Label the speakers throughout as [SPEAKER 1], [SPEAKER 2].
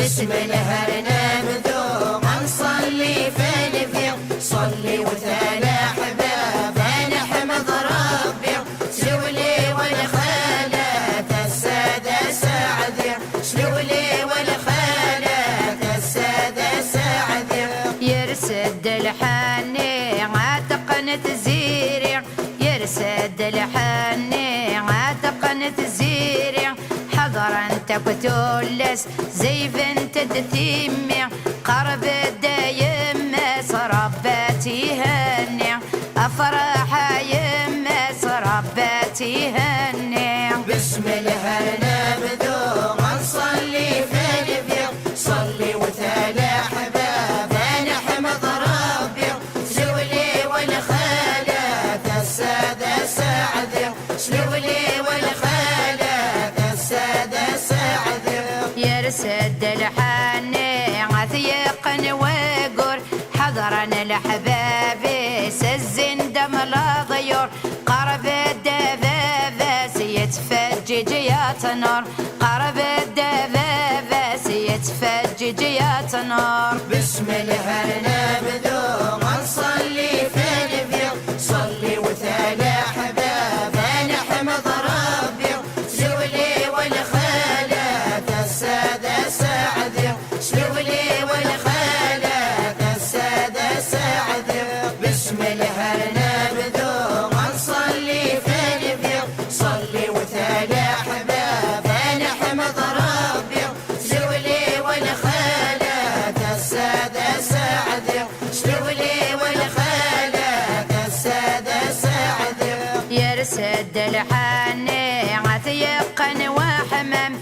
[SPEAKER 1] باسم الهرنب ذوق نصلي في الفيض صلي وثالى أحباب نحمد ربي سلولي والخالات السادة سعدي سلولي والخالات السادة سعدي
[SPEAKER 2] يرسد الحني عاتق تزيري يرسد الحني عاتق تزيري حضر انت كتولس زي بنت تتيمي قرب الدايم رباتي هني افرح يمس رباتي هني
[SPEAKER 1] باسم الهرنب ذوق نصلي في الفيض صلي وثالى أحباب نحمد ربي سلولي والخالات السادة سعدي سلولي والخالات السادة سعدي
[SPEAKER 2] يرسد الحني عثيق وقر حضرا الحباب سزن دم الضيور قرب الدبابة يتفجج يا تنور قرب الدبابة يتفجج يا تنور
[SPEAKER 1] باسم الهرنب ذوق نصلي في الفيض صلي وثالى أحباب نحمد ربي سلولي والخالات السادة سعدي سلولي والخالات السادة سعدي باسم الهرنب ذوق نصلي في الفيض صلي وثالى أحباب نحمد ربي سلولي والخالات السادة سعدي سلولي والخالات السادة سعدي
[SPEAKER 2] يرسد الحني عثيق وحمم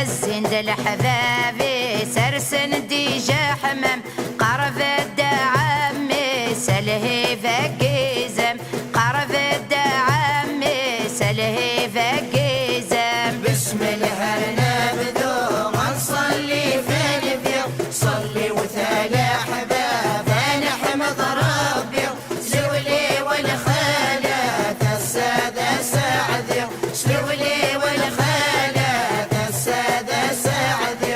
[SPEAKER 2] الزند الحباب سرسن ديجا حمم قرب الدعم سلهي فقيزم قرب الدعم سلهي فقيزم
[SPEAKER 1] باسم الهرنب ذوق نصلي في الفيض صلي وثالى أحباب نحمد ربي سلولي والخالات السادة سعدي سلولي والخالات السادة سعدي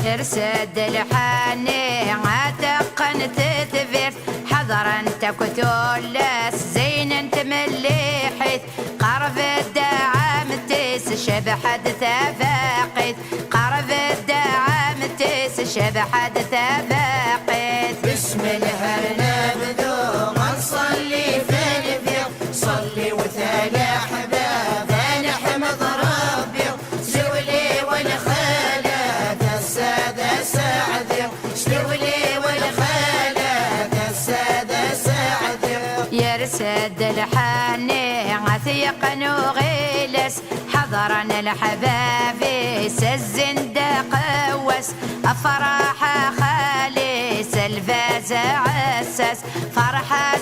[SPEAKER 2] يرسد الحني عاتق تثبت حضر انت كتولس زين انت مليحت قرب الدعم تيس شبحد ثفاقت قرب الدعم تيس شبحد ثفاقت
[SPEAKER 1] باسم الهرنب ذوق نصلي في الفيض صلي وثالى أحباب نحمد ربي سلولي والخالات السادة سعدي سلولي والخالات السادة سعدي
[SPEAKER 2] يرسد الحني عثيق وغيلس حضرا الحباب سزن قوس أفراح خالص الفاز عسس فرحة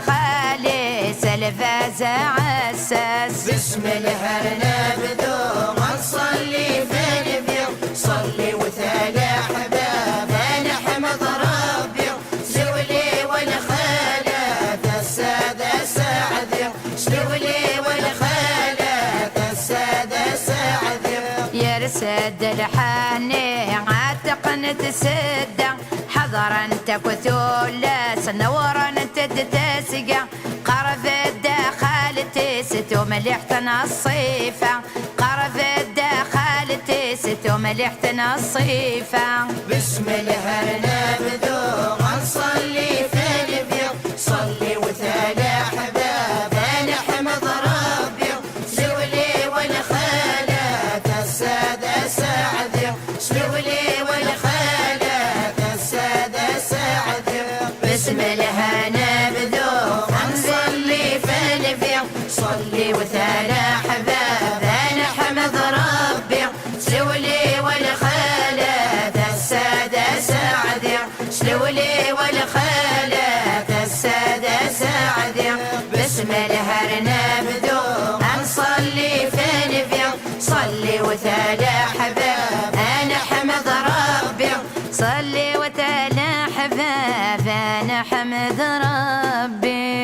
[SPEAKER 2] خالص الفاز عسس
[SPEAKER 1] باسم الهرنب ذوق نصلي في الفيض صلي وثالى أحباب نحمد ربي سلولي والخالات السادة سعدي سلولي والخالات السادة سعدي
[SPEAKER 2] يرسد الحني عاتق تسد حضرا انت كتولس نورا تتسقى قرب الدخل تست وملحتنا الصيفة قرب الدخل تست وملحتنا الصيفة
[SPEAKER 1] باسم الهرنب ذوق نصلي في الفيض صلي وثالى أحباب نحمد ربي سلولي والخالات السادة سعدي سلولي والخالات السادة سعدي باسم الهرنب ذوق نصلي في الفيض صلي وثالى أحباب نحمد ربي سلولي والخالات السادة سعدي سلولي والخالات السادة سعدي باسم الهرنب ذوق نصلي في الفيض صلي وثالى أحباب نحمد ربي
[SPEAKER 2] صلي وتلا حباب نحمد ربي